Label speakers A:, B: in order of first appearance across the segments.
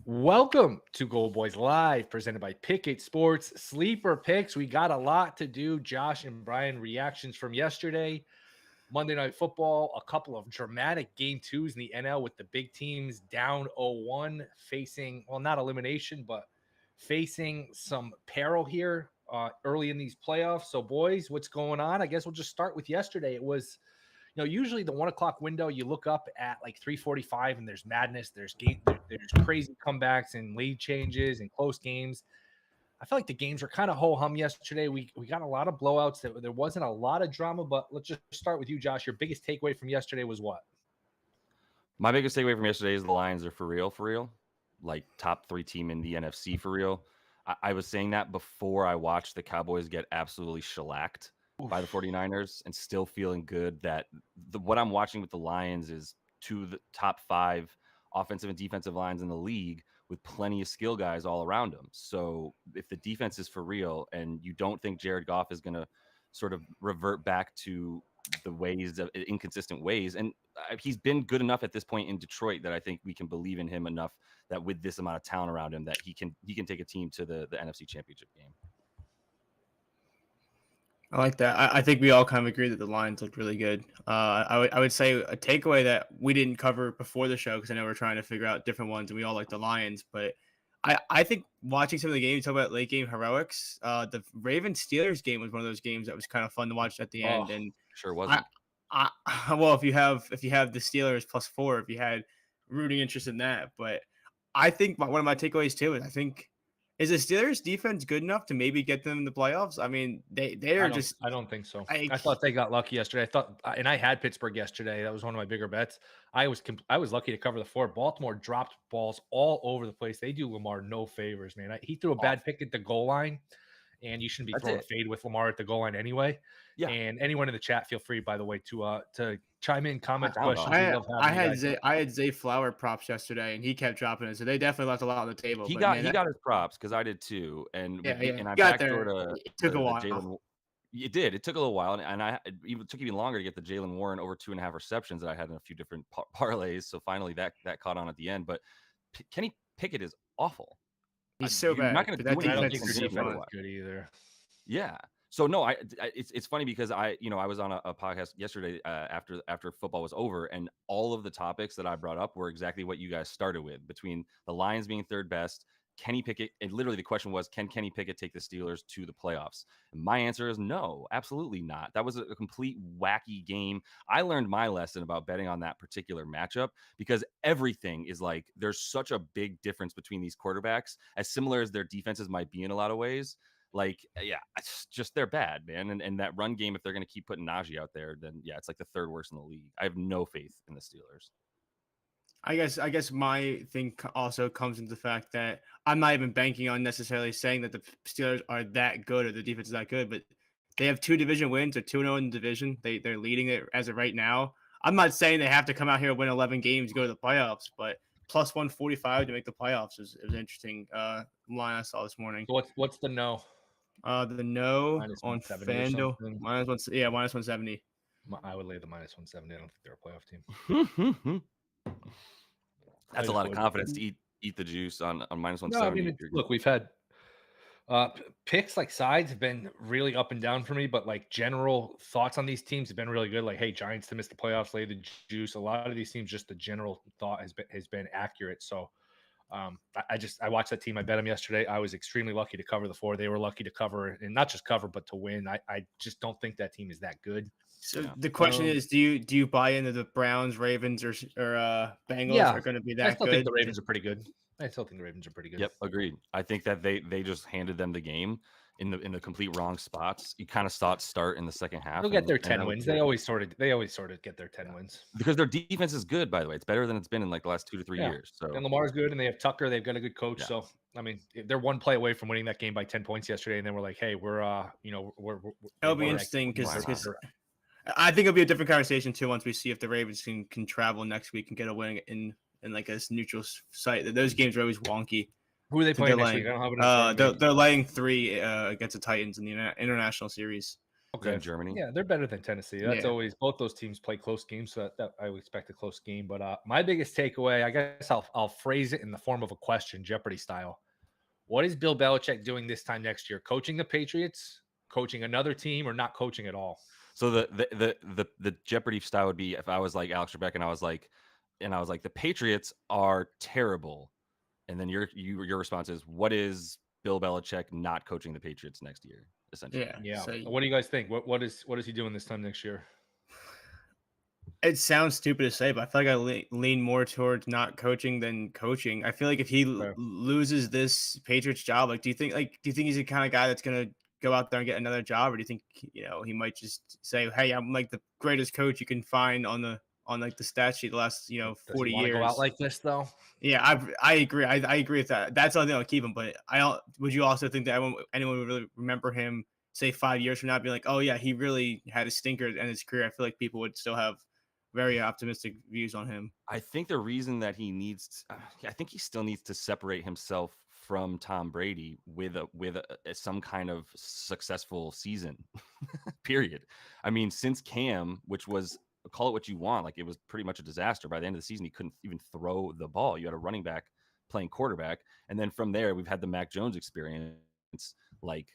A: Welcome to GoldBoys Live, presented by Pickett Sports Sleeper Picks. We got a lot to do. Josh and Brian reactions from yesterday, Monday Night Football, a couple of dramatic game twos in the NL with the big teams down 0-1, facing, well, not elimination, but facing some peril here early in these playoffs. So, boys, what's going on? I guess we'll just start with yesterday. It was usually the 1 o'clock window, you look up at like 3:45 and there's madness, there's crazy comebacks and lead changes and close games. I feel like the games were kind of ho-hum yesterday. We got a lot of blowouts. There wasn't a lot of drama, but let's just start with you, Josh. Your biggest takeaway from yesterday was what?
B: My biggest takeaway from yesterday is the Lions are for real, like top 3 team in the NFC for real. I was saying that before I watched the Cowboys get absolutely shellacked by the 49ers and still feeling good that what I'm watching with the Lions is 2 of the top 5 offensive and defensive lines in the league with plenty of skill guys all around them. So if the defense is for real and you don't think Jared Goff is going to sort of revert back to the ways of inconsistent ways, and he's been good enough at this point in Detroit that I think we can believe in him enough that with this amount of talent around him that he can take a team to the NFC Championship game.
C: I like that. I think we all kind of agree that the Lions looked really good. I would say a takeaway that we didn't cover before the show, because I know we're trying to figure out different ones and we all like the Lions, but I think watching some of the games, talk about late game heroics, the Ravens-Steelers game was one of those games that was kind of fun to watch at the end. And
B: sure wasn't.
C: Well, if you have the Steelers +4, if you had rooting interest in that, but I think one of my takeaways too is the Steelers defense good enough to maybe get them in the playoffs? I mean, they are just.
A: I don't think so. I thought they got lucky yesterday. And I had Pittsburgh yesterday. That was one of my bigger bets. I was lucky to cover the 4. Baltimore dropped balls all over the place. They do Lamar no favors, man. He threw a bad pick at the goal line, and you shouldn't be throwing a fade with Lamar at the goal line anyway. Yeah. And anyone in the chat, feel free, by the way, to chime in, comment, questions.
C: I had Zay Flower props yesterday, and he kept dropping it. So they definitely left a lot on the table.
B: He got his props because I did too, and I
C: got there. It took a while.
B: It did. It took a little while, and it took even longer to get the Jalen Warren over 2.5 receptions that I had in a few different parlays. So finally, that caught on at the end. But Kenny Pickett is awful.
C: He's so bad.
A: Not going to do anything. I don't think their defense is good either.
B: Yeah. So no, it's funny because I was on a podcast yesterday after football was over, and all of the topics that I brought up were exactly what you guys started with, between the Lions being third best, Kenny Pickett, and literally the question was, can Kenny Pickett take the Steelers to the playoffs? And my answer is no, absolutely not. That was a complete wacky game. I learned my lesson about betting on that particular matchup because everything is like, there's such a big difference between these quarterbacks, as similar as their defenses might be in a lot of ways. Like, yeah, it's just they're bad, man. And that run game, if they're going to keep putting Najee out there, then yeah, it's like the 3rd worst in the league. I have no faith in the Steelers.
C: I guess my thing also comes into the fact that I'm not even banking on necessarily saying that the Steelers are that good or the defense is that good, but they have 2 division wins. They're 2-0 in the division. They're leading it as of right now. I'm not saying they have to come out here and win 11 games to go to the playoffs, but plus 145 to make the playoffs is an interesting line I saw this morning.
A: So what's the no?
C: The no on FanDuel minus 170.
A: I would lay the minus 170. I don't think they're a playoff team.
B: That's a lot of confidence to eat the juice on minus 170.
A: No, I mean, look, we've had picks, like sides have been really up and down for me, but like general thoughts on these teams have been really good. Like, hey, Giants to miss the playoffs, lay the juice. A lot of these teams, just the general thought has been accurate. So I watched that team. I bet them yesterday. I was extremely lucky to cover the 4. They were lucky to cover, and not just cover, but to win. I just don't think that team is that good.
C: So the question is, do you buy into the Browns, Ravens, or Bengals are going to be that good?
A: I still think the Ravens are pretty good. Yep,
B: agreed. I think that they just handed them the game in the complete wrong spots. You kind of saw it start in the second half.
A: They'll get their 10 wins. They always sort of get their 10 wins
B: because their defense is good. By the way, it's better than it's been in like the last 2 to 3 years. So
A: and Lamar's good, and they have Tucker. They've got a good coach. Yeah. So I mean, they're one play away from winning that game by 10 points yesterday, and then we're like, hey, we're
C: it'll be interesting because I think it'll be a different conversation too once we see if the Ravens can travel next week and get a win in like a neutral site. Those games are always wonky.
A: Who are they playing next week?
C: They're laying 3 against the Titans in the international series.
B: than Germany.
A: Yeah, they're better than Tennessee. That's
C: Yeah.
A: always both those teams play close games, so that I would expect a close game. But my biggest takeaway, I guess I'll phrase it in the form of a question, Jeopardy style. What is Bill Belichick doing this time next year? Coaching the Patriots, coaching another team, or not coaching at all?
B: So the Jeopardy style would be if I was like Alex Trebek and I was like the Patriots are terrible, and then your response is, what is Bill Belichick not coaching the Patriots next year? Essentially,
A: Yeah.
C: So
A: What do you guys think? What is he doing this time next year?
C: it sounds stupid to say, but I feel like I lean more towards not coaching than coaching. I feel like if he loses this Patriots job, do you think he's the kind of guy that's gonna go out there and get another job, or do you think he might just say, "Hey, I'm like the greatest coach you can find on the stat sheet the last 40 years."
A: Go out like this though?
C: Yeah, I agree. I agree with that. That's the only thing I'll keep him. But would you also think that anyone would really remember him, say 5 years from now, being like, "Oh yeah, he really had a stinker in his career"? I feel like people would still have very optimistic views on him.
B: I think the reason that I think he still needs to separate himself from Tom Brady with some kind of successful season. Period. I mean, since Cam, which was, call it what you want, like it was pretty much a disaster. By the end of the season, he couldn't even throw the ball. You had a running back playing quarterback, and then from there, we've had the Mac Jones experience. Like,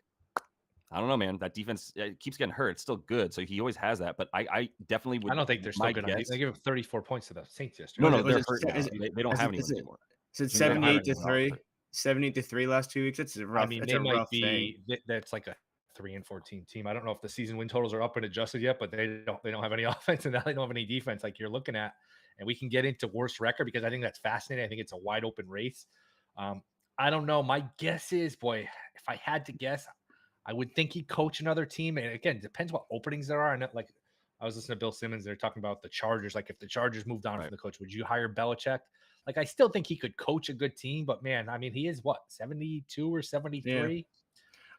B: I don't know, man. That defense keeps getting hurt. It's still good, so he always has that. But I definitely would.
A: I don't think they're still good. They gave him 34 points to the Saints yesterday.
B: No, they're hurt now. They don't have anyone anymore.
C: So it's 78-3. 78-3 last 2 weeks. It's a rough.
A: I mean,
C: it's
A: they
C: a
A: might
C: rough
A: be. That's like a 3-14 team. I don't know if the season win totals are up and adjusted yet, but they don't have any offense and now they don't have any defense like you're looking at. And we can get into worst record because I think that's fascinating. I think it's a wide open race. I don't know. My guess is, boy, if I had to guess, I would think he'd coach another team. And again, it depends what openings there are. And like I was listening to Bill Simmons, they're talking about the Chargers. Like if the Chargers moved on from the coach, would you hire Belichick? Like I still think he could coach a good team, but man, I mean, he is what, 72 or 73?
C: Yeah.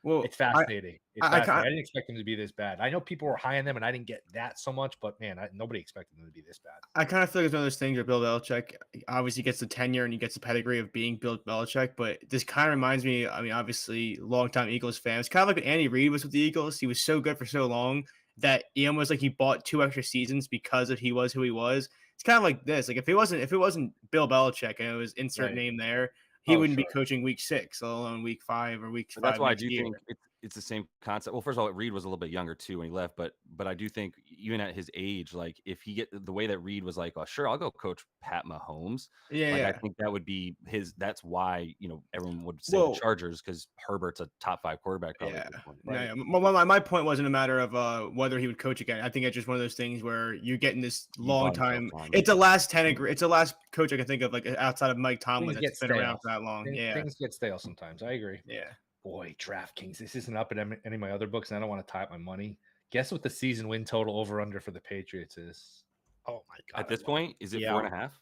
C: Well,
A: it's fascinating. I didn't expect him to be this bad. I know people were high on them, and I didn't get that so much, but man, nobody expected him to be this bad.
C: I kind of feel like it's one of those things where Bill Belichick obviously gets the tenure and he gets the pedigree of being Bill Belichick, but this kind of reminds me, I mean, obviously, longtime Eagles fan. It's kind of like when Andy Reid was with the Eagles. He was so good for so long that he almost like he bought 2 extra seasons because of he was who he was. It's kind of like this. Like if it wasn't Bill Belichick and it was insert name there, he wouldn't be coaching week 6, let alone week 5 or week 5.
B: That's why I do think it's the same concept. Well, first of all, Reed was a little bit younger too when he left, but I do think even at his age, like if he get the way that Reed was like, oh sure, I'll go coach Pat Mahomes. I think that would be his. That's why everyone would say the Chargers because Herbert's a top 5 quarterback. Probably at this point, right?
C: My point wasn't a matter of whether he would coach again. I think it's just one of those things where you're getting this long time. It's a last It's a last coach I can think of like outside of Mike Tomlin that's been around for that long.
A: Things get stale sometimes. I agree.
C: Yeah.
A: Boy, DraftKings. This isn't up in any of my other books, and I don't want to tie up my money. Guess what the season win total over under for the Patriots is? Oh my god!
B: At this point, is it 4.5?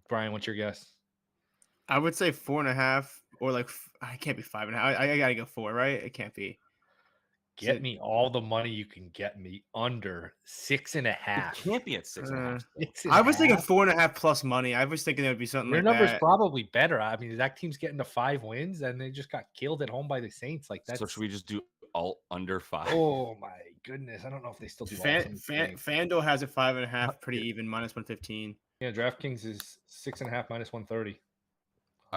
A: Brian, what's your guess?
C: I would say 4.5, or like I can't be 5.5. I gotta go 4, right? It can't be.
A: Get me all the money you can get me under 6.5.
B: It can't be at 6.5.
C: I was thinking 4.5 plus money. I was thinking there would be something
A: Your
C: like that.
A: Your number's probably better. I mean, that team's getting to 5 wins, and they just got killed at home by the Saints. Like that.
B: So should we just do all under 5?
A: Oh my goodness! I don't know if they still do.
C: FanDuel has a 5.5, pretty even, -115.
A: Yeah, DraftKings is 6.5 -130.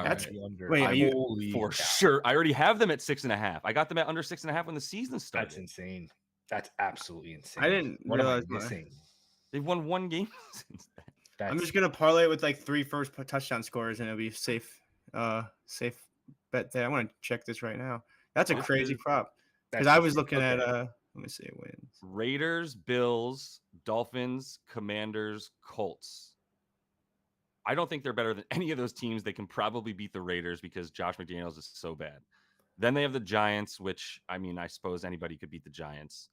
C: That's
A: under.
C: Wait,
B: for sure. I already have them at 6.5. I got them at under 6.5 when the season started.
A: That's insane. That's absolutely insane.
C: I didn't realize
B: they've won 1 game since then.
C: I'm just gonna parlay it with like 3 first touchdown scores, and it'll be safe. Safe bet there. I want to check this right now. That's a crazy prop because I was looking at. Let me see wins.
B: Raiders, Bills, Dolphins, Commanders, Colts. I don't think they're better than any of those teams. They can probably beat the Raiders because Josh McDaniels is so bad. Then they have the Giants, which, I mean, I suppose anybody could beat the Giants.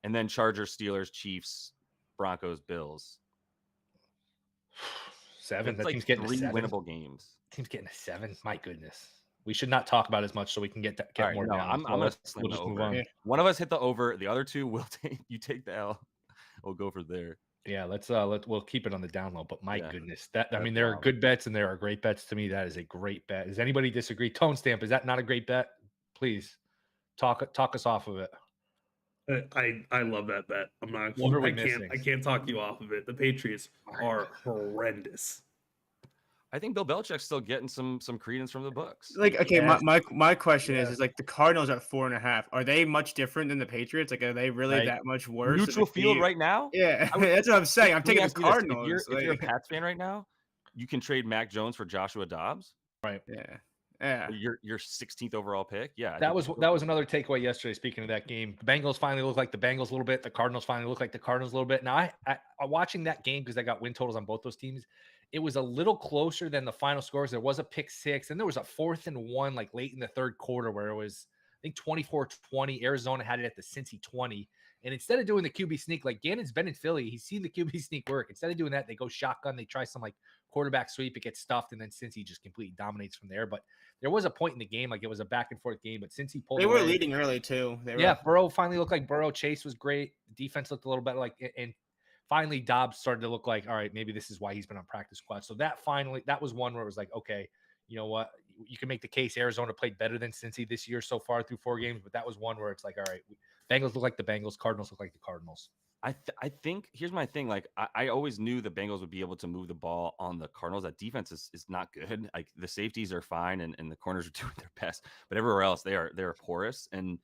B: And then Chargers, Steelers, Chiefs, Broncos, Bills.
A: 7.
B: That's
A: that team's getting
B: 3
A: 7.
B: winnable games.
A: Team's getting a 7. My goodness. We should not talk about as much so we can get more down.
B: I'm going to slam the over. Yeah. One of us hit the over. The other 2 will take. You take the L. We'll go for there.
A: Yeah, we'll keep it on the down low. But my goodness, I mean, there are good bets and there are great bets. To me, that is a great bet. Does anybody disagree? Tone Stamp, is that not a great bet? Please talk us off of it.
D: I love that bet. I'm not.
A: What are we
D: I
A: missing?
D: can't talk you off of it. The Patriots are horrendous.
B: I think Bill Belichick's still getting some credence from the books.
C: Like, okay,
A: Yes.
C: my question
A: Yeah.
C: is like the Cardinals at 4.5. Are they much different than the Patriots? Like, are they really
A: Right.
C: that much worse?
B: Neutral
C: Like,
B: field right now.
C: Yeah,
B: I would-
C: that's what I'm saying. I'm
B: Let me
C: taking the
B: ask you this.
C: Cardinals.
B: If you're a Pats fan right now, you can trade Mac Jones for Joshua Dobbs.
A: Right.
C: Yeah.
B: Your 16th overall pick. Yeah, I
A: That
B: think
A: was another takeaway yesterday. Speaking of that game, the Bengals finally look like the Bengals a little bit. The Cardinals finally look like the Cardinals a little bit. Now, I watching that game because I got win totals on both those teams. It was a little closer than the final scores. There was a pick six, and there was a 4th and 1 like late in the third quarter where it was, I think, 24-20. Arizona had it at the Cincy 20. And instead of doing the QB sneak, like Gannon's been in Philly, he's seen the QB sneak work. Instead of doing that, they go shotgun. They try some like quarterback sweep. It gets stuffed, and then Cincy just completely dominates from there. But there was a point in the game, like it was a back and forth game, but since he pulled
C: They were
A: away,
C: leading early too.
A: Burrow finally looked like Burrow. Chase was great. The defense looked a little better. And finally Dobbs started to look like, all right, maybe this is why he's been on practice squad. So that was one where it was like, okay, you know what? You can make the case Arizona played better than Cincy this year so far through 4 games, but that was one where it's like, all right, Bengals look like the Bengals, Cardinals look like the Cardinals.
B: I think here's my thing. Like I always knew the Bengals would be able to move the ball on the Cardinals. That defense is not good. Like the safeties are fine and the corners are doing their best, but everywhere else they're porous. And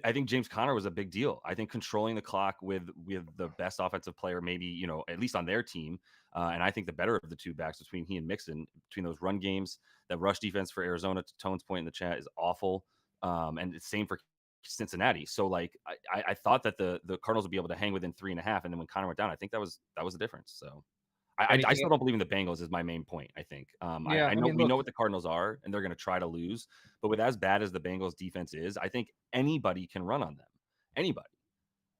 B: I think James Conner was a big deal. I think controlling the clock with the best offensive player, maybe, at least on their team. And I think the better of the two backs between he and Mixon, between those run games, that rush defense for Arizona, to Tone's point in the chat, is awful. And it's same for Cincinnati. So like I thought that the Cardinals would be able to hang within 3.5. And then when Conner went down, I think that was the difference. So I still don't believe in the Bengals is my main point, I think. I know we know what the Cardinals are, and they're going to try to lose. But with as bad as the Bengals defense is, I think anybody can run on them. Anybody.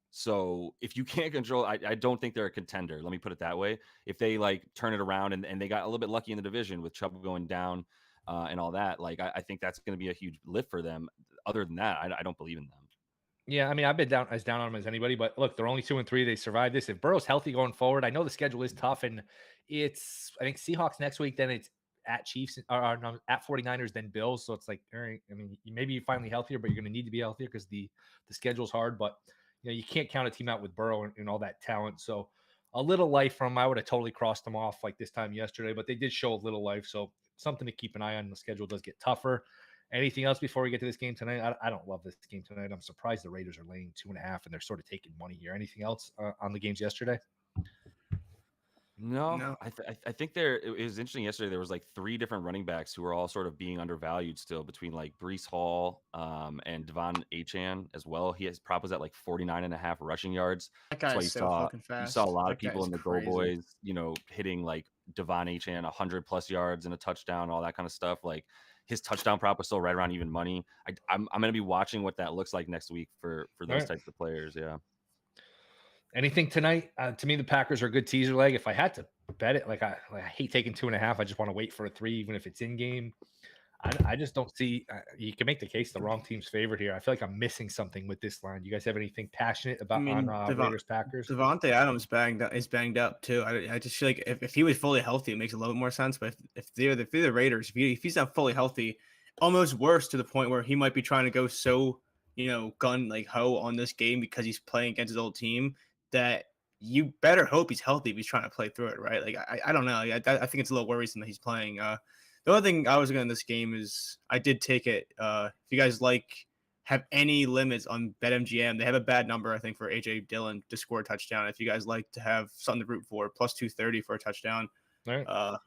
B: So if you can't control, I don't think they're a contender. Let me put it that way. If they like turn it around and they got a little bit lucky in the division with Chubb going down and all that, like I think that's going to be a huge lift for them. Other than that, I don't believe in them.
A: Yeah, I mean, I've been down on them as anybody, but look, they're only 2-3. They survived this. If Burrow's healthy going forward, I know the schedule is tough, and it's, I think, Seahawks next week, then it's at Chiefs, or no, at 49ers, then Bills. So it's like, all right, I mean, maybe you're finally healthier, but you're going to need to be healthier because the schedule's hard. But you can't count a team out with Burrow and all that talent. So a little life from, I would have totally crossed them off like this time yesterday, but they did show a little life. So something to keep an eye on. The schedule does get tougher. Anything else before we get to this game tonight? I don't love this game tonight. I'm surprised the Raiders are laying 2.5 and they're sort of taking money here. Anything else on the games yesterday?
B: No. I think it was interesting yesterday. There was like 3 different running backs who were all sort of being undervalued still, between like Breece Hall and Devon Achane as well. His prop was at like 49.5 rushing yards.
C: That guy
B: That's
C: is
B: why
C: so fucking fast.
B: You saw a lot of
C: That guy
B: people
C: is
B: in the
C: crazy.
B: GoldBoys, hitting like Devon Achane 100 plus yards and a touchdown, all that kind of stuff. Like his touchdown prop was still right around even money. I'm going to be watching what that looks like next week for those types of players. Yeah.
A: Anything tonight? To me, the Packers are a good teaser leg. If I had to bet it, I hate taking 2.5. I just want to wait for a 3, even if it's in game. I just don't see. You can make the case the wrong team's favorite here. I feel like I'm missing something with this line. You guys have anything passionate about on Raiders Packers?
C: Devontae Adams is banged up too. I just feel like if he was fully healthy, it makes a little bit more sense. But if they're the Raiders, if he's not fully healthy, almost worse to the point where he might be trying to go so gun like ho on this game because he's playing against his old team, that you better hope he's healthy if he's trying to play through it, right? Like I don't know. I think it's a little worrisome that he's playing. The other thing I was going to this game is I did take it. If you guys have any limits on BetMGM, they have a bad number, I think, for AJ Dillon to score a touchdown. If you guys like to have something to root for, plus 230 for a touchdown.
A: All right.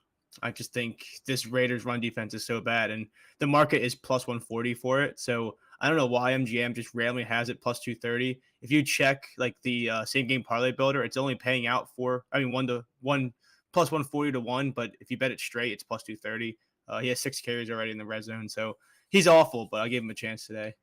C: I just think this Raiders run defense is so bad, and the market is plus 140 for it. So I don't know why MGM just randomly has it plus 230. If you check like the same game parlay builder, it's only paying out for, 1 plus 140 to 1, but if you bet it straight, it's plus 230. He has 6 carries already in the red zone, so he's awful, but I gave him a chance today.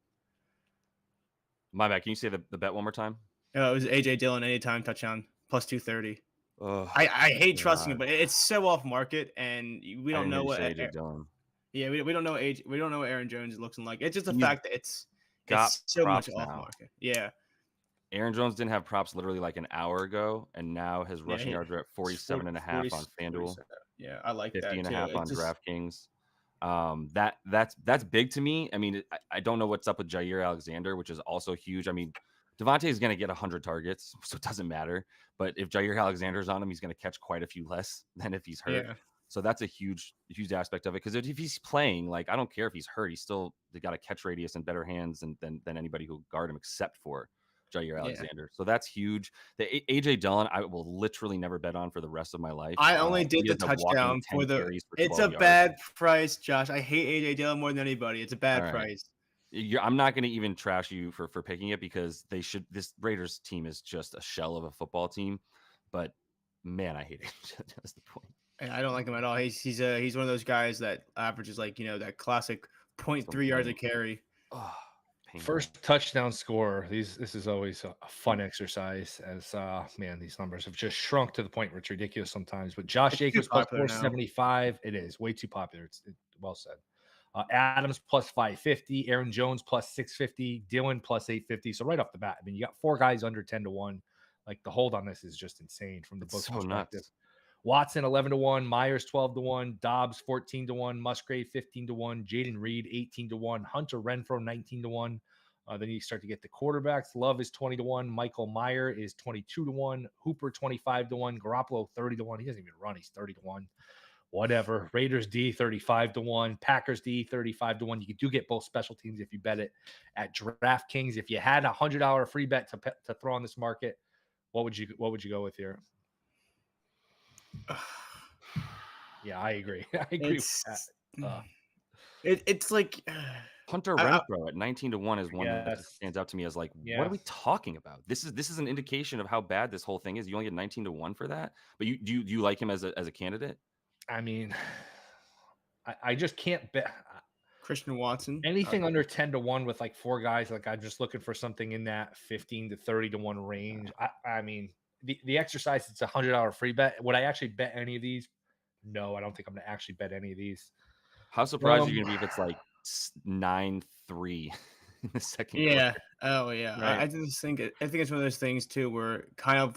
B: My bad. Can you say the bet one more time?
C: It was AJ Dillon anytime touchdown plus 230.
B: Oh,
C: I hate trusting it, but it's so off market, and we don't know what
B: AJ Dillon.
C: Yeah, we don't know we don't know what Aaron Jones is looking like. It's just the fact that it's so much off market. Yeah.
B: Aaron Jones didn't have props literally like an hour ago, and now his rushing yards are at 47.5 on FanDuel.
C: Yeah, I like
B: 50.5 on DraftKings. That's big to me. I mean, I don't know what's up with Jair Alexander, which is also huge. I mean, Devontae is going to get 100 targets, so it doesn't matter. But if Jair Alexander's on him, he's going to catch quite a few less than if he's hurt.
C: Yeah.
B: So that's a huge aspect of it. Because if he's playing, like, I don't care if he's hurt, he's still got a catch radius and better hands than anybody who guard him except for Jair Alexander. So that's huge. The AJ Dillon, I will literally never bet on for the rest of my life.
C: I only did
B: He
C: the
B: is a walking
C: touchdown
B: 10
C: for the.
B: carries for
C: It's
B: 12
C: a
B: yards.
C: bad price, Josh. I hate AJ Dillon more than anybody. It's a bad
B: All right.
C: price.
B: I'm not going to even trash you for picking it because this Raiders team is just a shell of a football team. But man, I hate it. That's the point.
C: I don't like him at all. He's one of those guys that averages like that classic 0.3 yards a carry.
B: Oh,
A: First touchdown scorer. This is always a fun exercise. As man, these numbers have just shrunk to the point where it's ridiculous sometimes. But Josh Jacobs plus 475. It is way too popular. It's well said. Adams plus 550, Aaron Jones plus 650, Dillon plus 850. So right off the bat, I mean, you got 4 guys under 10-1. Like the hold on this is just insane from the book's perspective.
B: Nuts.
A: Watson 11-1, Myers 12-1, Dobbs 14-1, Musgrave 15-1, Jaden Reed 18-1, Hunter Renfrow 19-1. Then you start to get the quarterbacks. Love is 20-1, Michael Meyer is 22-1, Hooper 25-1, Garoppolo 30-1. He doesn't even run; he's 30-1. Whatever. Raiders D 35-1, Packers D 35-1. You do get both special teams if you bet it at DraftKings. If you had $100 free bet to throw on this market, what would you go with here? Yeah, I agree. I agree with that.
C: It's like
B: Hunter Renfrow at 19-1 is one that stands out to me as like, what are we talking about? This is an indication of how bad this whole thing is. You only get 19-1 for that, but do you like him as a candidate?
A: I mean, I just can't bet
C: Christian Watson.
A: Anything under 10-1 with like 4 guys. Like I'm just looking for something in that 15 to 30-1 range. I mean, the exercise, it's $100 free bet. Would I actually bet any of these? No, I don't think I'm gonna actually bet any of these.
B: How surprised are you gonna be if it's like 9-3 in the second quarter?
C: Oh yeah.
B: Right.
C: I think it's one of those things too where kind of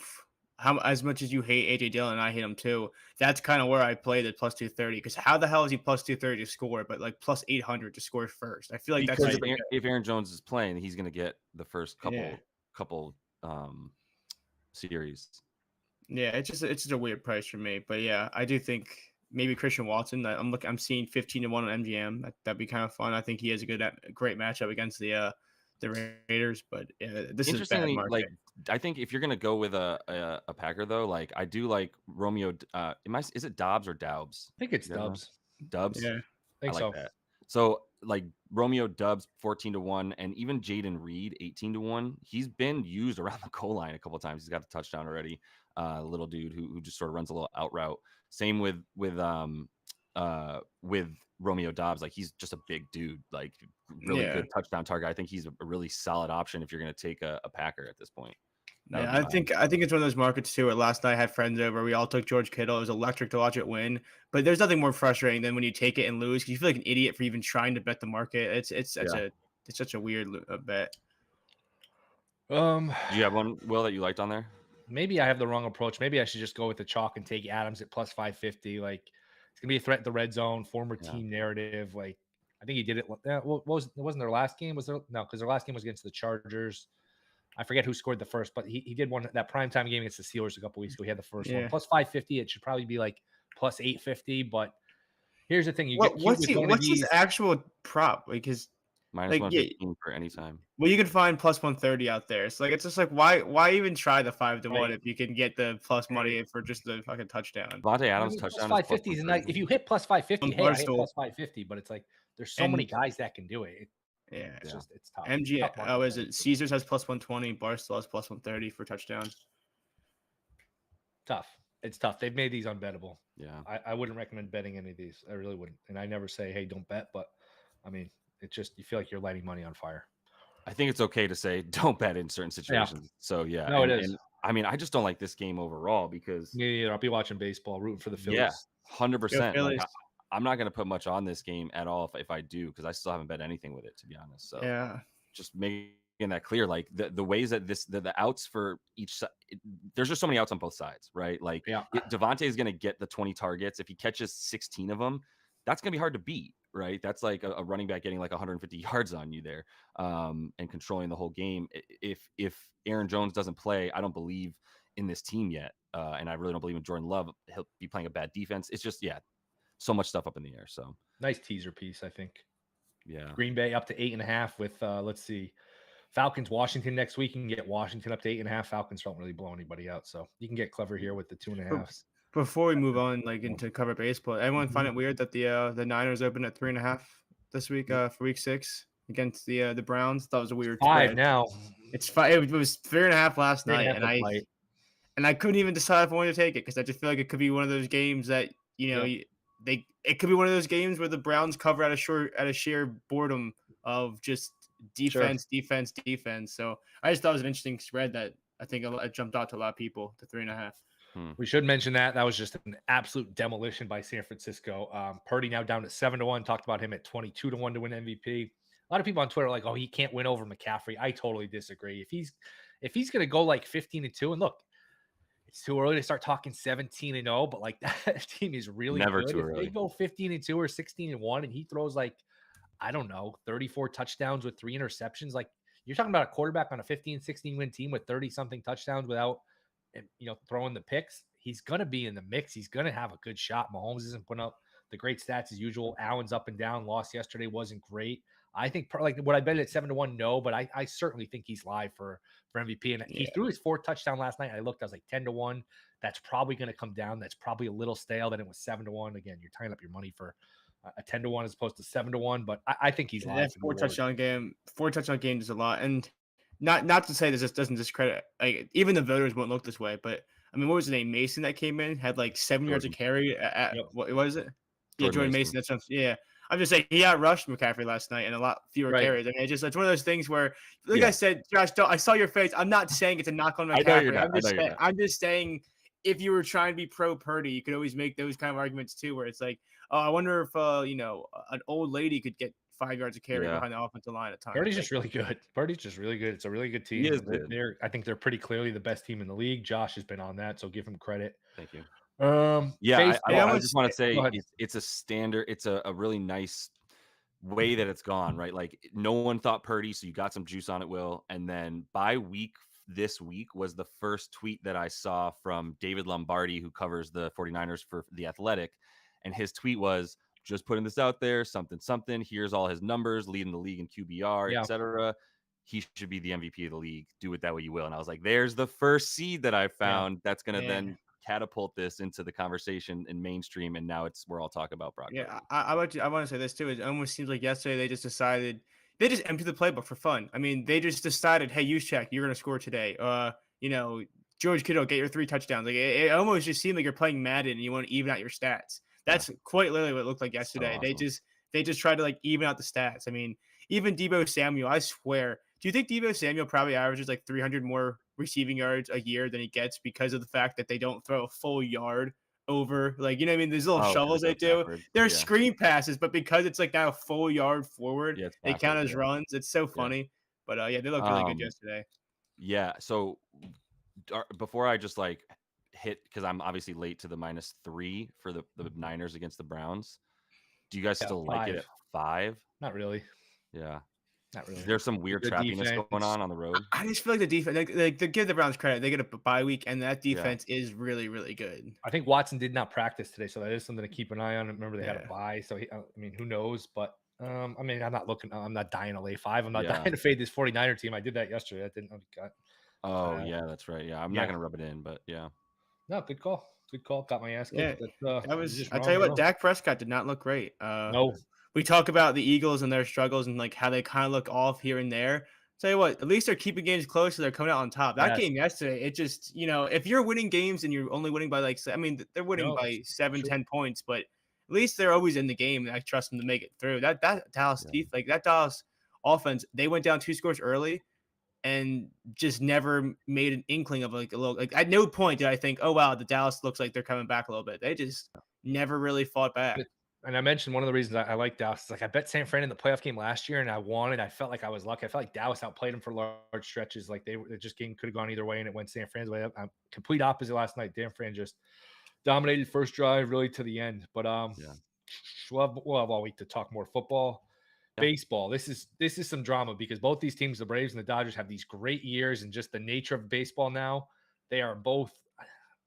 C: how as much as you hate AJ Dillon and I hate him too, that's kind of where I played at plus 230 because how the hell is he plus 230 to score but like plus 800 to score first? I feel like
B: because
C: that's
B: if Aaron Jones is playing, he's gonna get the first couple series.
C: Yeah, it's just a weird price for me, but yeah, I do think maybe Christian Watson. I'm seeing 15-1 on MGM. That'd be kind of fun. I think he has a great matchup against the Raiders, but this is bad market.
B: Like I think if you're gonna go with a Packer though, like I do like Romeo. Is it Dobbs or Daubs?
A: I think it's Dobbs.
B: Dubs.
C: Yeah,
A: I think so.
B: That. So like Romeo Dubs 14-1, and even Jaden Reed 18-1. He's been used around the goal line a couple of times. He's got a touchdown already. Little dude who just sort of runs a little out route. Same with Romeo Dobbs. Like he's just a big dude, like really good touchdown target. I think he's a really solid option if you're going to take a Packer at this point.
C: Yeah, I think it's one of those markets too. Where last night I had friends over. We all took George Kittle. It was electric to watch it win. But there's nothing more frustrating than when you take it and lose because you feel like an idiot for even trying to bet the market. It's such a weird bet.
B: Do you have one, Will, that you liked on there?
A: Maybe I have the wrong approach. Maybe I should just go with the chalk and take Adams at plus 550. Like it's gonna be a threat in the red zone, former team narrative. Like I think he did it. Wasn't their last game? Was there no? Because their last game was against the Chargers. I forget who scored the first, but he did one that primetime game against the Steelers a couple weeks ago. He had the first one plus 550. It should probably be like plus 850. But here's the thing:
C: what's his actual prop? Because
B: minus 115 for any time.
C: Well, you can find plus 130 out there. So like it's just like why even try the 5-1 if you can get the plus money for just the fucking touchdown?
B: Devontae Adams touchdown.
A: 550 is nice. If you hit plus 550, hey, I hit plus 550. But it's like there's so many guys that can do it. It's just it's tough.
C: MGM. Is it Caesars has plus 120, Barstool has plus 130 for touchdowns.
A: Tough. It's tough. They've made these unbettable.
B: Yeah.
A: I wouldn't recommend betting any of these. I really wouldn't. And I never say, hey, don't bet. But I mean, it's just you feel like you're lighting money on fire.
B: I think it's okay to say don't bet in certain situations. Yeah. So yeah.
A: No, it is.
B: And, I mean, I just don't like this game overall because
A: I'll be watching baseball, rooting for the Phillies.
B: Yeah, 100%. Like, I'm not going to put much on this game at all if I do, because I still haven't bet anything with it, to be honest. So
C: yeah,
B: just making that clear, like the ways that the outs for each side, there's just so many outs on both sides, right? Like Devontae is going to get the 20 targets. If he catches 16 of them, that's going to be hard to beat, right? That's like a running back getting like 150 yards on you there, and controlling the whole game. If Aaron Jones doesn't play, I don't believe in this team yet, and I really don't believe in Jordan Love. He'll be playing a bad defense. It's just so much stuff up in the air. So
A: nice teaser piece, I think.
B: Yeah.
A: Green Bay up to 8.5 with let's see, Falcons, Washington next week. You can get Washington up to 8.5. Falcons don't really blow anybody out, so you can get clever here with the 2.5.
C: Before we move on, like into cover baseball, everyone find it weird that the Niners open at 3.5 this week for week 6 against the Browns. That was a weird
A: 5
C: spread.
A: now.
C: It's 5. It was 3.5 last night,
A: 3.5
C: and I couldn't even decide if I wanted to take it because I just feel like it could be one of those games that it could be one of those games where the Browns cover out of sheer boredom of just defense. So I just thought it was an interesting spread that I think it jumped out to a lot of people to 3.5.
A: We should mention that was just an absolute demolition by San Francisco. Purdy now down at 7-1. Talked about him at 22-1 to win MVP. A lot of people on Twitter are like, "Oh, he can't win over McCaffrey." I totally disagree. If he's going to go like 15-2, and look, it's too early to start talking 17-0, but like that team is really
B: Never
A: good.
B: too early.
A: If they go 15-2 or 16-1, and he throws like, I don't know, 34 touchdowns with 3 interceptions, like you're talking about a quarterback on a 15-16 win team with 30-something touchdowns without, throwing the picks. He's going to be in the mix. He's going to have a good shot. Mahomes isn't putting up the great stats as usual. Allen's up and down. Lost yesterday, wasn't great. I think like what I bet at 7-1, no, but I certainly think he's live for MVP. And he threw his 4th touchdown last night. I looked, I was like 10-1. That's probably going to come down. That's probably a little stale. Then it was 7-1. Again, you're tying up your money for a 10-1 as opposed to 7-1. But I think he's live.
C: That 4 touchdown game is a lot. And not to say this doesn't discredit, like even the voters won't look this way, but I mean, what was his name? Mason that came in had like 7 yards of carry at what was it? Jordan Mason. I'm just saying he outrushed McCaffrey last night and a lot fewer carries. I mean, it's one of those things where, like I said, Josh, I saw your face. I'm not saying it's a knock on McCaffrey. I'm just saying if you were trying to be pro Purdy, you could always make those kind of arguments too, where it's like, oh, I wonder if an old lady could get 5 yards of carry behind the offensive line at times.
A: Purdy's just really good. It's a really good team.
B: He is good.
A: I think they're pretty clearly the best team in the league. Josh has been on that, so give him credit.
B: Thank you.
A: I
B: just want to say it's a standard. It's a really nice way that it's gone, right? Like no one thought Purdy, so you got some juice on it, Will. And then this week was the first tweet that I saw from David Lombardi, who covers the 49ers for The Athletic. And his tweet was, just putting this out there, something. Here's all his numbers, leading the league in QBR, etc. He should be the MVP of the league. Do it that way you will. And I was like, there's the first seed that I found that's going to then catapult this into the conversation in mainstream. And now we're all talking about Brock.
C: Yeah, I want to say this too. It almost seems like yesterday they just emptied the playbook for fun. I mean, they just decided, hey, Juszczyk, you're going to score today. George Kittle, get your 3 touchdowns. Like it almost just seemed like you're playing Madden and you want to even out your stats. That's quite literally what it looked like yesterday. So awesome. They just tried to like even out the stats. I mean, even Deebo Samuel, I swear. Do you think Deebo Samuel probably averages like 300 more receiving yards a year than he gets because of the fact that they don't throw a full yard over? Like, I mean, these little shovels they do. Backwards. They're screen passes, but because it's like now a full yard forward, they count as runs. It's so funny. But they looked really good yesterday.
B: Yeah. So before I just like hit, because I'm obviously late to the -3 for the Niners against the Browns. Do you guys still 5. Like it at 5?
A: Not really.
B: Yeah.
A: Not really.
B: There's some weird trappiness going on the road.
C: I just feel like the defense, like they give the Browns credit. They get a bye week, and that defense is really, really good.
A: I think Watson did not practice today, so that is something to keep an eye on. Remember, they had a bye, so who knows? But I'm not dying to lay 5. I'm not dying to fade this 49er team. I did that yesterday. That didn't cut.
B: Yeah, that's right. Yeah, I'm not gonna rub it in, but yeah.
A: No, good call. Good call. Got my ass kicked.
C: I tell you what, Dak Prescott did not look great.
A: No.
C: We talk about the Eagles and their struggles and like how they kind of look off here and there. Tell you what, at least they're keeping games close, so they're coming out on top. That game yesterday, it just, if you're winning games and you're only winning by they're winning by 7-10 points, but at least they're always in the game, and I trust them to make it through. That Dallas that Dallas offense, they went down 2 scores early and just never made an inkling of like a little, like at no point did I think, oh wow, the Dallas looks like they're coming back a little bit. They just never really fought back.
A: And I mentioned one of the reasons I like Dallas is like I bet San Fran in the playoff game last year and I won it. I felt like I was lucky. I felt like Dallas outplayed them for large stretches. Like the game could have gone either way and it went San Fran's way. I'm complete opposite last night. Dan Fran just dominated first drive really to the end. But We'll have all week to talk more football.
B: Yeah.
A: Baseball. This is some drama because both these teams, the Braves and the Dodgers, have these great years, and just the nature of baseball now, they are both,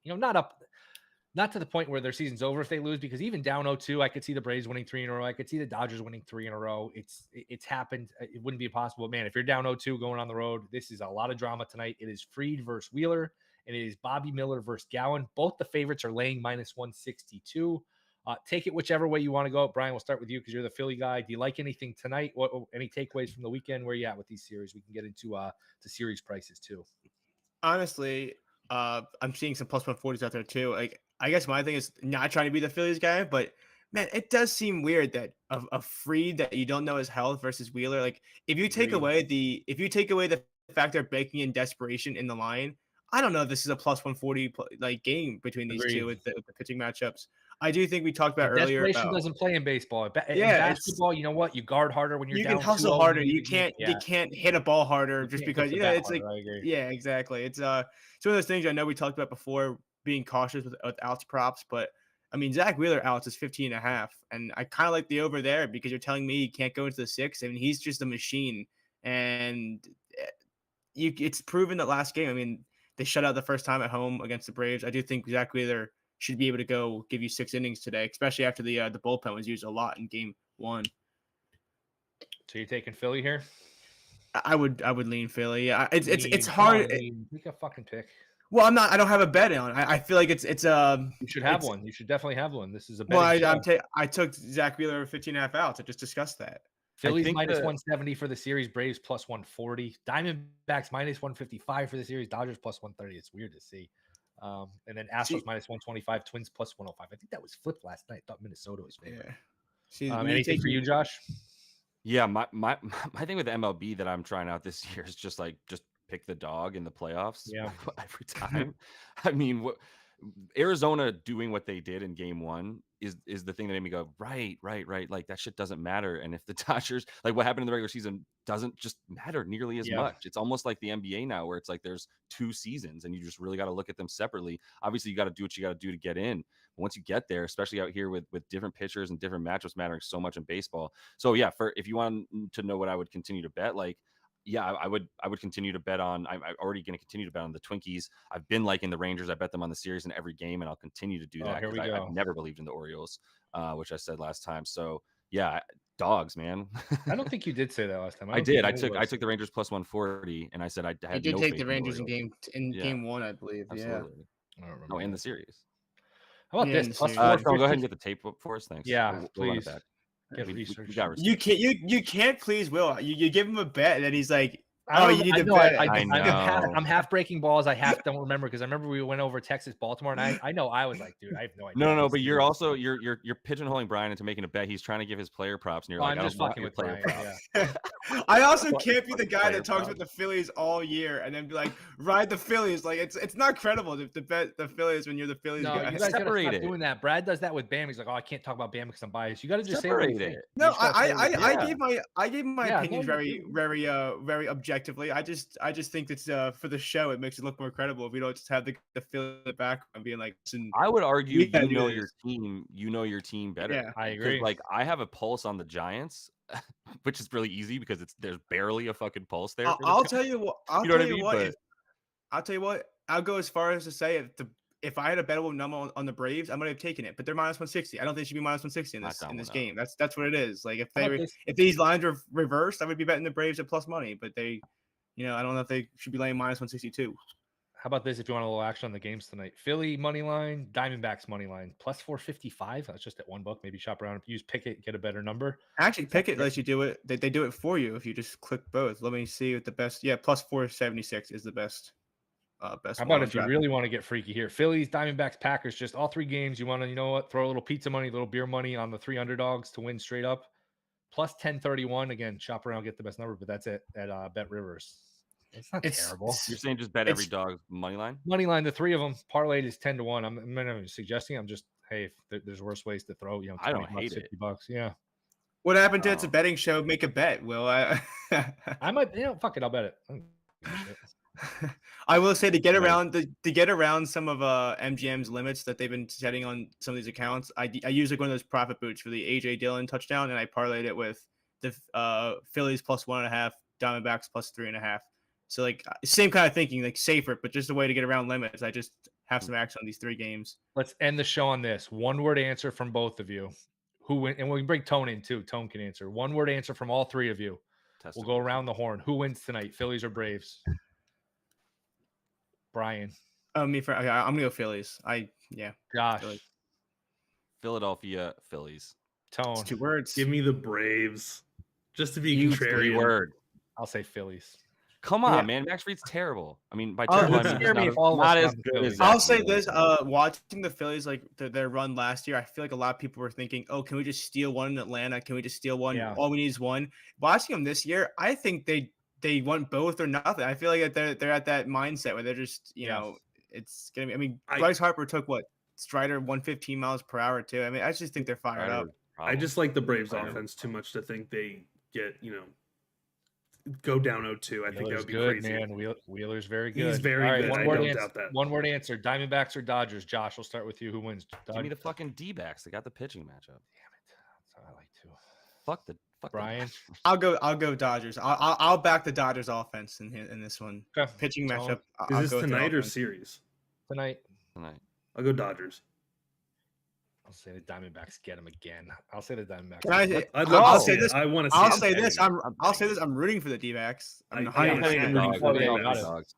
A: not to the point where their season's over if they lose, because even down 0-2, I could see the Braves winning 3 in a row. I could see the Dodgers winning 3 in a row. It's happened. It wouldn't be impossible. Man, if you're down 0-2 going on the road, this is a lot of drama tonight. It is Fried versus Wheeler, and it is Bobby Miller versus Gowan. Both the favorites are laying -162. Take it whichever way you want to go. Brian, we'll start with you because you're the Philly guy. Do you like anything tonight? Any takeaways from the weekend? Where you at with these series? We can get into the series prices too.
C: Honestly, I'm seeing some +140s out there too. Like, I guess my thing is not trying to be the Phillies guy, but man, it does seem weird that a Fried that you don't know his health versus Wheeler. Like, if you take away the fact they're baking in desperation in the line, I don't know if this is a +140 like game between these two with the pitching matchups. I do think we talked about earlier
A: Desperation
C: about
A: doesn't play in baseball. In
C: Yeah,
A: basketball, you know what? You guard harder when you're
C: you
A: down.
C: can hustle
A: 2-0.
C: harder. You can't hit a ball harder just
A: can't
C: because
A: hit the
C: you know
A: bat
C: it's
A: harder,
C: like
A: I agree.
C: yeah, exactly. It's one of those things I know we talked about before, being cautious with outs props, but I mean Zach Wheeler outs is 15.5, and I kind of like the over there because you're telling me he can't go into the 6. I mean he's just a machine, and it's proven that last game. I mean they shut out the first time at home against the Braves. I do think Zach Wheeler should be able to go give you 6 innings today, especially after the bullpen was used a lot in game 1.
A: So you're taking Philly here?
C: I would lean Philly. Yeah, it's
A: Come
C: hard.
A: on, make a fucking pick.
C: Well, I'm not. I don't have a bet on. I feel like it's
A: You should have one. You should definitely have one. This is a bet.
C: Well, I took Zach Wheeler 15.5 outs. I just discussed that.
A: Phillies -170 for the series. Braves +140. Diamondbacks -155 for the series. Dodgers +130. It's weird to see. And then Astros -125. Twins +105. I think that was flipped last night. I thought Minnesota was favored.
C: Yeah. See,
A: anything for you, Josh?
B: Yeah, my thing with the MLB that I'm trying out this year is just pick the dog in the playoffs.
A: Yeah.
B: Every time. I mean, Arizona doing what they did in game 1 is the thing that made me go, right. Like that shit doesn't matter. And if the Dodgers, like what happened in the regular season, doesn't just matter nearly as much. It's almost like the NBA now where it's like there's 2 seasons and you just really got to look at them separately. Obviously, you got to do what you got to do to get in. But once you get there, especially out here with different pitchers and different matchups mattering so much in baseball. So yeah, if you want to know what I would continue to bet, like, yeah, I would continue to bet on. I'm already going to continue to bet on the Twinkies. I've been liking the Rangers. I bet them on the series in every game, and I'll continue to do that.
A: Here we go.
B: I've never believed in the Orioles, which I said last time. So yeah, dogs, man.
A: I don't think you did say that last time.
B: I did. I took the Rangers +140, and I said I had.
C: You did
B: no
C: take
B: faith
C: the Rangers in
B: Orioles.
C: game 1, I believe.
B: Absolutely.
C: Yeah.
A: I don't remember.
B: No, in the series.
A: How about
C: Yeah,
A: this?
C: in the series.
B: Go ahead and get the tape up for us. Thanks.
A: Yeah,
B: we'll run it
A: please.
B: back.
A: Get
B: We
A: research.
B: got
C: You can't please Will. You give him a bet, and then he's like,
A: I
C: you need to bet.
B: I know.
A: I'm half breaking balls. I don't remember because I remember we went over Texas Baltimore, and I know I was like, dude, I have no idea.
B: No, but you're also you're pigeonholing Brian into making a bet. He's trying to give his player props, and you're like,
A: I'm just fucking with
B: player
A: Brian.
B: props.
A: Yeah.
C: I also can't be the guy
B: player
C: that talks
B: prop.
C: about the Phillies all year and then be like, ride the Phillies. Like it's not credible to bet the Phillies when you're the Phillies
A: No,
C: guy.
A: you guys gotta
B: Separate
A: stop
B: it.
A: doing that. Brad does that with Bam. He's like, oh, I can't talk about Bam because I'm biased. You got to just
B: Separate
A: say
B: it.
C: No,
B: Yeah.
C: I gave my
A: Yeah,
C: opinions
A: no,
C: very objectively. I just think that's for the show it makes it look more credible if we don't just have the Philly back and being like, listen,
B: I would argue
C: gotta
B: you know
C: do
B: your
C: this.
B: team. You know your team better.
C: Yeah.
A: I
B: 'Cause,
A: agree.
B: like I have a pulse on the Giants, which is really easy because there's barely a fucking pulse there. for the
C: I'll
B: Giants.
C: tell you what. I'll
B: You know
C: tell
B: what I
C: you
B: mean?
C: what.
B: But
C: I'll tell you what. I'll go as far as to say if I had a bettable number on the Braves, I might have taken it. But they're -160. I don't think it should be -160 in this game. That's what it is. Like if these lines were reversed, I would be betting the Braves at plus money. But they, I don't know if they should be laying -162.
A: How about this? If you want a little action on the games tonight, Philly money line, Diamondbacks money line, +455. That's just at $1. Maybe shop around, use Pickett, get a better number.
C: Actually, Pickett lets you do it. They do it for you if you just click both. Let me see what the best. Yeah, +476 is the best. Best.
A: How about if you really want to get freaky here? Phillies, Diamondbacks, Packers, just all 3 games. You want to, throw a little pizza money, a little beer money on the 3 underdogs to win straight up. +1031. Again, shop around, get the best number, but that's it at Bet Rivers. It's not terrible.
B: you're saying just bet every dog money line?
A: Money line, the 3 of them, parlayed is 10-1. I'm not even suggesting. I'm just, hey, if there's worse ways to throw,
B: I don't hate it.
A: $50. Yeah.
C: What happened to it's a betting show? Make a bet, Will.
A: I might, fuck it, I'll bet it.
C: I will say to get
B: Right.
C: around some of MGM's limits that they've been setting on some of these accounts. I use like one of those profit boots for the AJ Dillon touchdown, and I parlayed it with the Phillies plus 1.5, Diamondbacks plus 3.5. So like same kind of thinking, like safer, but just a way to get around limits. I just have some action on these 3 games.
A: Let's end the show on this. One word answer from both of you. Who win? And we can bring Tone in too. Tone can answer. One word answer from all 3 of you. We'll go around the horn. Who wins tonight? Phillies or Braves? Brian.
C: I'm gonna go Phillies.
A: Josh.
C: Phillies.
B: Philadelphia Phillies.
A: Tone.
C: It's 2 words.
D: Give me the Braves, just to be
B: Three
D: contrarian.
B: word.
A: I'll say Phillies.
B: Come on,
C: Yeah.
B: man. Max Fried's terrible. I mean, by
C: Oh,
B: terrible, I
C: it's
B: mean he's
A: terrible
B: not,
A: if all of us
B: not
A: are
B: as
A: on the
B: good
A: Phillies.
B: as
C: I'll
B: Zach
C: say
B: Wheeler.
C: this: watching the Phillies like their run last year, I feel like a lot of people were thinking, "Oh, can we just steal one in Atlanta? Can we just steal one?
A: Yeah.
C: All we need is one." Watching them this year, I think they want both or nothing. I feel like that they're at that mindset where they're just you
A: Yeah.
C: know it's gonna be. I mean,
D: I-
C: Bryce Harper took what Strider 115 miles per hour too. I mean, I just think they're fired
B: Ryder
C: up.
B: was a
D: I
B: problem.
D: just like the Braves
B: Ryder was a
D: offense too much to think they get go down 0-2. I think that
A: Wheeler's
D: would be
A: good,
D: crazy.
A: man. Wheeler's very good.
D: He's very
A: All right,
D: good.
A: One
D: I
A: word
D: don't
A: answer.
D: doubt that.
A: One word answer. Diamondbacks or Dodgers? Josh, we'll start with you. Who wins?
B: Give me the fucking D-backs. They got the pitching matchup.
A: That's how I like to.
B: Fuck the
A: Brian.
C: I'll go Dodgers. I'll back the Dodgers offense in this one.
A: Okay.
C: Pitching
A: Tone.
C: matchup.
D: Is
C: I'll
D: this
C: go with the
D: tonight or
C: offense.
D: series?
A: Tonight.
B: tonight.
D: I'll go Dodgers.
A: I'll say the Diamondbacks get him again. I'll say the Diamondbacks.
C: Can I?
D: I'd
B: Oh.
D: love
C: I'll
D: to
C: say
D: see
C: this.
D: it. I want to see
C: I'll
D: it.
C: say this.
B: I'm
C: I'll say
B: begging.
C: this. I'm rooting for the D-backs.
D: I am
C: I'm
D: rooting
B: Dogs.
D: for
A: Oh,
D: the
A: yeah,
D: Braves.
A: got it.
B: Dogs.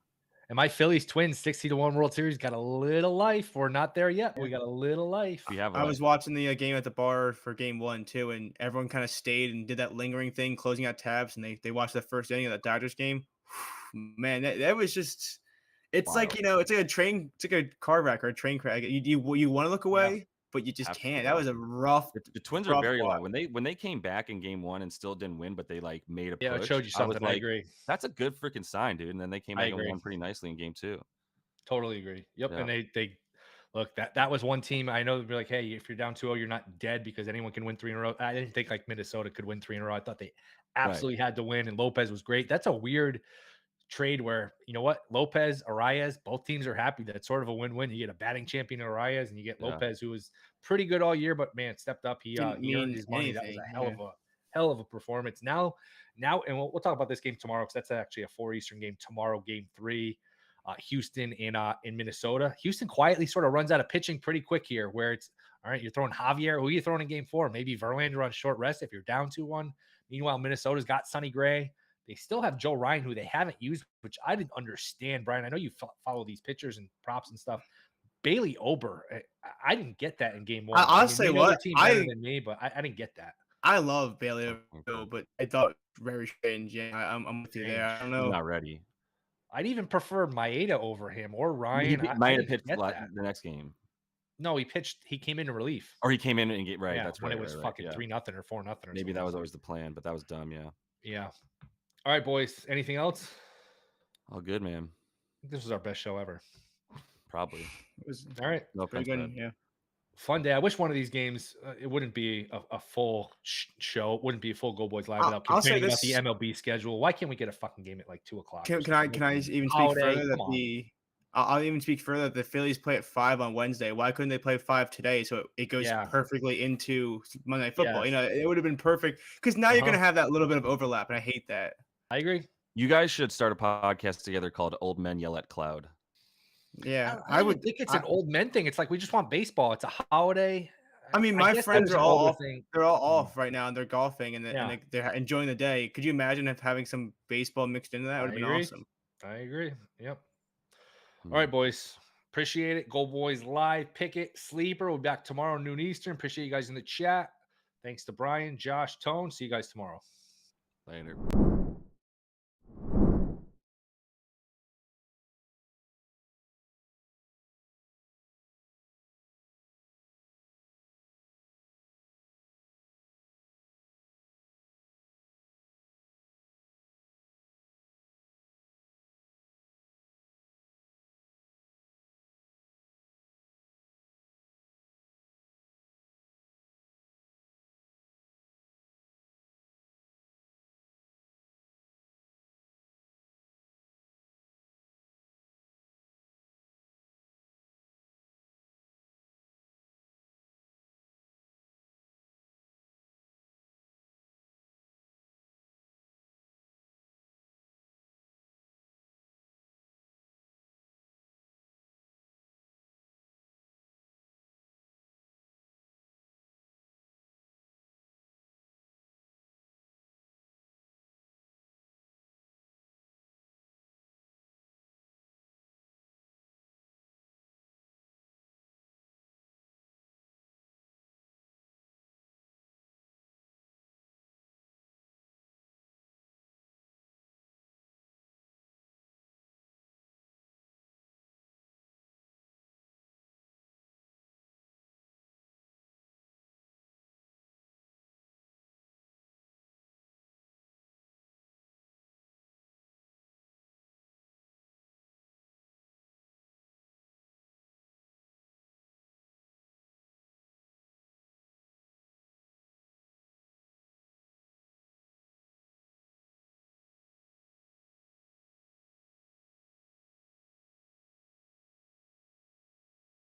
A: And my Phillies Twins 60-1 World Series got a little life. We're not there yet. We got a little life.
B: We have.
C: I was watching the game at the bar for game 1 too, and everyone kind of stayed and did that lingering thing, closing out tabs, and they watched the first inning of that Dodgers game. Man, that was just. It's
B: Wild.
C: like it's like a train, it's like a car wreck or a train crash. You want to look away, but you just can't. That was a rough.
B: The Twins are
C: rough
B: very
C: watch.
B: low. When they came back in game 1 and still didn't win, but they like made a
A: Yeah,
B: push.
A: it showed you
B: I was
A: something. I
B: like,
A: agree.
B: that's a good freaking sign, dude. And then they came
A: I
B: back and
A: agree.
B: won pretty nicely in game 2.
A: Totally agree. Yep.
B: Yeah.
A: And they look, that was one team. I know they'd be like, hey, if you're down 2-0, you're not dead because anyone can win 3 in a row. I didn't think like Minnesota could win 3 in a row. I thought they absolutely had to win, and Lopez was great. That's a weird trade where, you know what, Lopez, Arias, both teams are happy. That's sort of a win-win. You get a batting champion in Arias, and you get Lopez, who was pretty good all year, but man, stepped up. He
C: Didn't
A: earned
C: mean
A: his money. That was
C: anything,
A: a hell of a performance. Now, and we'll talk about this game tomorrow because that's actually a 4 Eastern game tomorrow, game 3. Houston in Minnesota. Houston quietly sort of runs out of pitching pretty quick here, where it's all right. You're throwing Javier. Who are you throwing in game 4? Maybe Verlander on short rest if you're down 2-1. Meanwhile, Minnesota's got Sonny Gray. They still have Joe Ryan, who they haven't used, which I didn't understand. Brian, I know you follow these pitchers and props and stuff. Bailey Ober, I didn't get that in game 1.
C: I'll say
A: you know
C: what,
A: the team better than me, but I didn't get that.
C: I love Bailey, but I thought it was very strange. Yeah, I'm with you there. I don't
B: He's
C: know.
B: not ready.
A: I'd even prefer Maeda over him or Ryan.
B: He
A: I
B: might have
A: didn't
B: pitched
A: get that.
B: the next game.
A: No, he pitched. He came into relief.
B: Or he came in and get right.
A: Yeah,
B: that's
A: when
B: right.
A: it was
B: right,
A: fucking
B: yeah.
A: 3-0 or 4-0.
B: Maybe that was always the plan, but that was dumb. Yeah.
A: Yeah. All right, boys. Anything else?
B: All good, man.
A: I think this was our best show ever.
B: Probably.
C: It was
A: All right.
B: No
C: pretty
B: offense,
C: good.
B: Brad.
C: Yeah.
A: Fun day. I wish one of these games, it wouldn't be a full show. It wouldn't be a full GoldBoys live without
C: I'll say
A: complaining about the
C: this-
A: MLB schedule. Why can't we get a fucking game at like 2:00?
C: Can I even speak
A: Holiday,
C: further that
A: come on.
C: I'll even speak further that the Phillies play at 5 on Wednesday. Why couldn't they play 5 today? So it goes
A: Yeah.
C: perfectly into Monday Night Football.
A: Yes.
C: You know, it would have been perfect because now you're
A: Uh-huh.
C: gonna have that little bit of overlap, and I hate that.
A: I agree.
B: You guys should start a podcast together called Old Men Yell at Cloud.
C: Yeah,
A: I would think it's an old men thing. It's like we just want baseball. It's a holiday.
C: I mean,
A: I
C: my
A: guess that
C: friends
A: was
C: are
A: an
C: all
A: older
C: off.
A: thing.
C: They're all off right now, and they're golfing, and,
A: Yeah.
C: they're enjoying the day. Could you imagine if having some baseball mixed into that? Would have been
A: agree.
C: awesome.
A: I agree. Yep.
B: Hmm.
A: All right, boys. Appreciate it. GoldBoys live. Pick it. Sleeper. We'll be back tomorrow, noon Eastern. Appreciate you guys in the chat. Thanks to Brian, Josh, Tone. See you guys tomorrow.
B: Later.